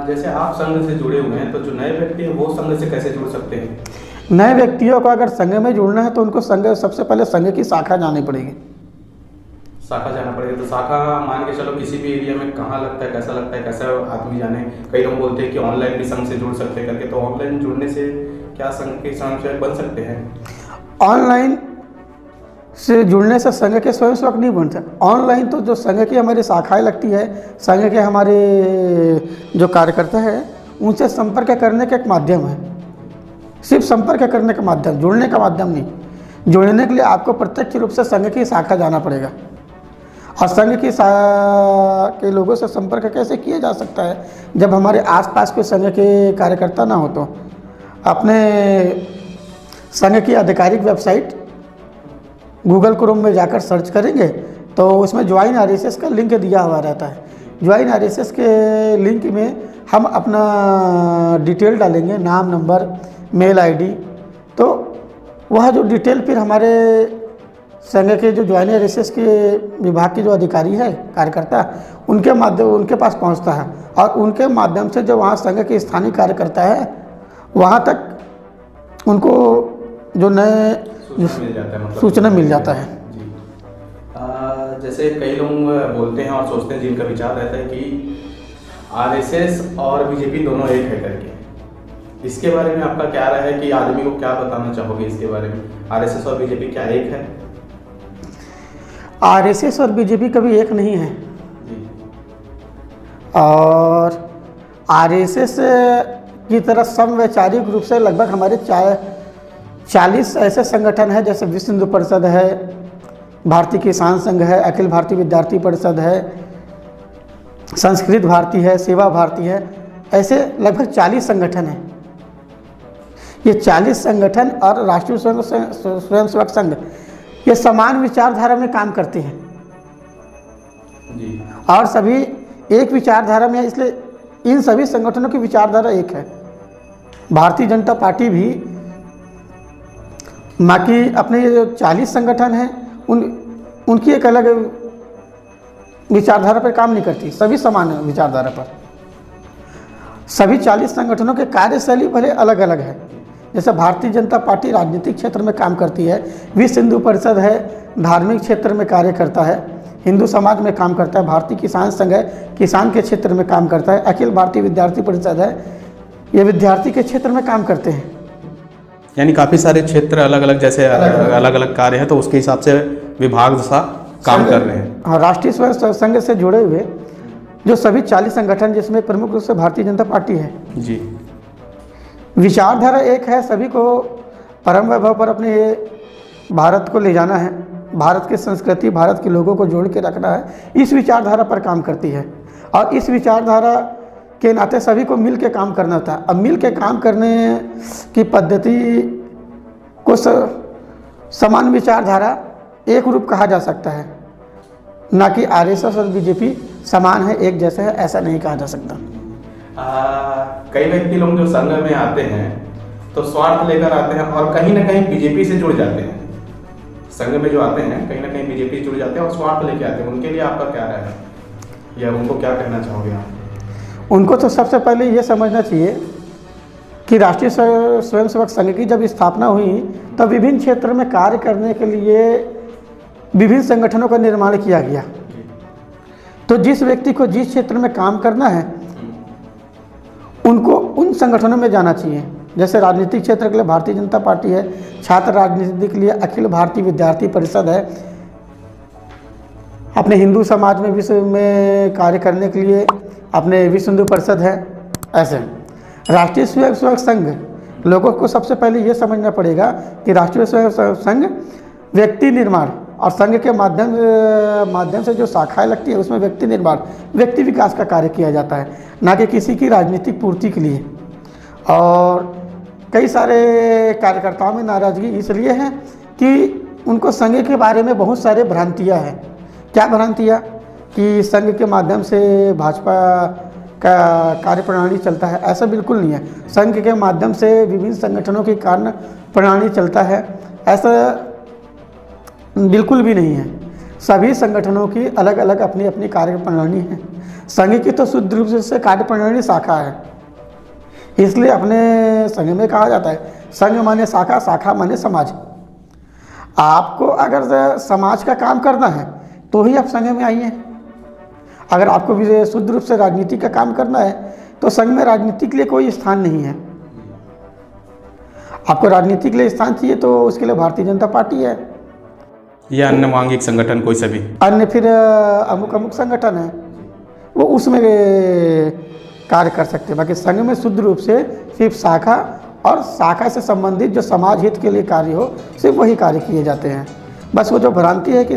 जैसे आप संघ से जुड़े हुए हैं, तो जो नए व्यक्ति हैं वो संघ से कैसे जुड़ सकते हैं? नए व्यक्तियों को अगर संघ में जुड़ना है तो उनको सबसे पहले संघ की शाखा जानी पड़ेगी। शाखा जाना पड़ेगा, तो शाखा मान के चलो किसी भी एरिया में कहाँ लगता है, कैसा आदमी जाने। कई लोग बोलते हैं कि ऑनलाइन भी संघ से जुड़ सकते हैं करके, तो ऑनलाइन जुड़ने से क्या संघ के स्वयंसेवक बन सकते हैं? ऑनलाइन से जुड़ने से संघ के स्वयंसेवक नहीं बन सकते। ऑनलाइन तो जो संघ की हमारी शाखाएं लगती है, संघ के हमारे जो कार्यकर्ता है उनसे संपर्क करने का एक माध्यम है, सिर्फ संपर्क करने का माध्यम, जुड़ने का माध्यम नहीं। जुड़ने के लिए आपको प्रत्यक्ष रूप से संघ की शाखा जाना पड़ेगा। और संघ की के लोगों से संपर्क कैसे किया जा सकता है? जब हमारे आसपास के संघ के कार्यकर्ता ना हो तो अपने संघ की आधिकारिक वेबसाइट गूगल क्रोम में जाकर सर्च करेंगे तो उसमें ज्वाइन आरएसएस का लिंक दिया हुआ रहता है। ज्वाइन आरएसएस के लिंक में हम अपना डिटेल डालेंगे, नाम, नंबर, मेल आईडी, तो वह जो डिटेल फिर हमारे संघ के जो ज्वाइन आरएसएस के विभाग के जो अधिकारी है, कार्यकर्ता, उनके पास पहुंचता है और उनके माध्यम से जो वहाँ संघ के स्थानीय कार्यकर्ता है वहाँ तक उनको जो नए सूचना मिल जाता है। जी। जैसे कई लोग बोलते हैं और सोचते हैं, जिनका विचार रहता है कि आरएसएस और बीजेपी दोनों एक है करके, इसके बारे में आपका क्या राय है कि आदमी को क्या बताना चाहोगे इसके बारे में? आरएसएस और बीजेपी क्या एक है? आरएसएस और बीजेपी कभी एक नहीं है। और आरएसएस की तरह समवैचारिक रूप से लगभग हमारे 40 ऐसे संगठन हैं, जैसे विश्व हिंदू परिषद है, भारतीय किसान संघ है, अखिल भारतीय विद्यार्थी परिषद है, संस्कृत भारती है, सेवा भारती है, ऐसे लगभग 40 संगठन हैं। ये 40 संगठन और राष्ट्रीय स्वयंसेवक संघ ये समान विचारधारा में काम करते हैं जी। और सभी एक विचारधारा में, इसलिए इन सभी संगठनों की विचारधारा एक है। भारतीय जनता पार्टी भी बाकी अपने ये जो 40 संगठन हैं उनकी एक अलग विचारधारा पर काम नहीं करती, सभी समान विचारधारा पर। सभी 40 संगठनों के कार्यशैली भले अलग अलग है। जैसे भारतीय जनता पार्टी राजनीतिक क्षेत्र में काम करती है, विश्व हिंदू परिषद है धार्मिक क्षेत्र में कार्य करता है, हिंदू समाज में काम करता है, भारतीय किसान संघ है किसान के क्षेत्र में काम करता है, अखिल भारतीय विद्यार्थी परिषद है ये विद्यार्थी के क्षेत्र में काम करते हैं। यानी काफ़ी सारे क्षेत्र अलग अलग, जैसे अलग अलग कार्य है, तो उसके हिसाब से विभाग सा काम कर रहे हैं। हाँ, राष्ट्रीय स्वयं संघ से जुड़े हुए जो सभी 40 संगठन, जिसमें प्रमुख रूप से भारतीय जनता पार्टी है जी। विचारधारा एक है, सभी को परम वैभव पर अपने भारत को ले जाना है, भारत की संस्कृति, भारत के लोगों को जोड़ के रखना है, इस विचारधारा पर काम करती है। और इस विचारधारा के नाते सभी को मिल के काम करना था। अब मिल के काम करने की पद्धति को समान विचारधारा एक रूप कहा जा सकता है, ना कि आरएसएस और बीजेपी समान है, एक जैसे है, ऐसा नहीं कहा जा सकता। कई व्यक्ति लोग जो संघ में आते हैं तो स्वार्थ लेकर आते हैं और कहीं ना कहीं बीजेपी से जुड़ जाते हैं। संघ में जो आते हैं कहीं ना कहीं बीजेपी से जुड़ जाते हैं और स्वार्थ लेके आते हैं, उनके लिए आपका क्या राय है या उनको क्या कहना चाहोगे आप? उनको तो सबसे पहले ये समझना चाहिए कि राष्ट्रीय स्वयंसेवक संघ की जब स्थापना हुई तब विभिन्न क्षेत्र में कार्य करने के लिए विभिन्न संगठनों का निर्माण किया गया। तो जिस व्यक्ति को जिस क्षेत्र में काम करना है उनको उन संगठनों में जाना चाहिए। जैसे राजनीतिक क्षेत्र के लिए भारतीय जनता पार्टी है, छात्र राजनीति के लिए अखिल भारतीय विद्यार्थी परिषद है, अपने हिंदू समाज में विश्व में कार्य करने के लिए अपने विश्व हिंदू परिषद है। ऐसे राष्ट्रीय स्वयंसेवक संघ लोगों को सबसे पहले ये समझना पड़ेगा कि राष्ट्रीय स्वयंसेवक संघ व्यक्ति निर्माण और संघ के माध्यम से जो शाखाएं लगती है उसमें व्यक्ति निर्माण, व्यक्ति विकास का कार्य किया जाता है, ना कि किसी की राजनीतिक पूर्ति के लिए। और कई सारे कार्यकर्ताओं में नाराजगी इसलिए है कि उनको संघ के बारे में बहुत सारे भ्रांतियाँ हैं। क्या भ्रांतियाँ? कि संघ के माध्यम से भाजपा का कार्यप्रणाली चलता है, ऐसा बिल्कुल नहीं है। संघ के माध्यम से विभिन्न संगठनों की कार्य प्रणाली चलता है, ऐसा बिल्कुल भी नहीं है। सभी संगठनों की अलग अलग अपनी अपनी कार्य प्रणाली है। संघ की तो शुद्ध रूप से कार्य प्रणाली शाखा है, इसलिए अपने संघ में कहा जाता है संघ माने शाखा, शाखा माने समाज। आपको अगर समाज का काम करना है तो ही आप संघ में आइए। अगर आपको भी शुद्ध रूप से राजनीति का काम करना है तो संघ में राजनीति के लिए कोई स्थान नहीं है। आपको राजनीति के लिए स्थान चाहिए तो उसके लिए भारतीय जनता पार्टी है या अन्य मांगिक संगठन कोई सभी अन्य फिर अमुक अमुक संगठन है, वो उसमें कार्य कर सकते हैं। बाकी संघ में शुद्ध रूप से सिर्फ शाखा और शाखा से संबंधित जो समाज हित के लिए कार्य हो सिर्फ वही कार्य किए जाते हैं। बस वो जो भ्रांति है कि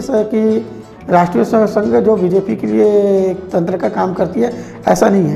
राष्ट्रीय संघ जो बीजेपी के लिए तंत्र का काम करती है, ऐसा नहीं है।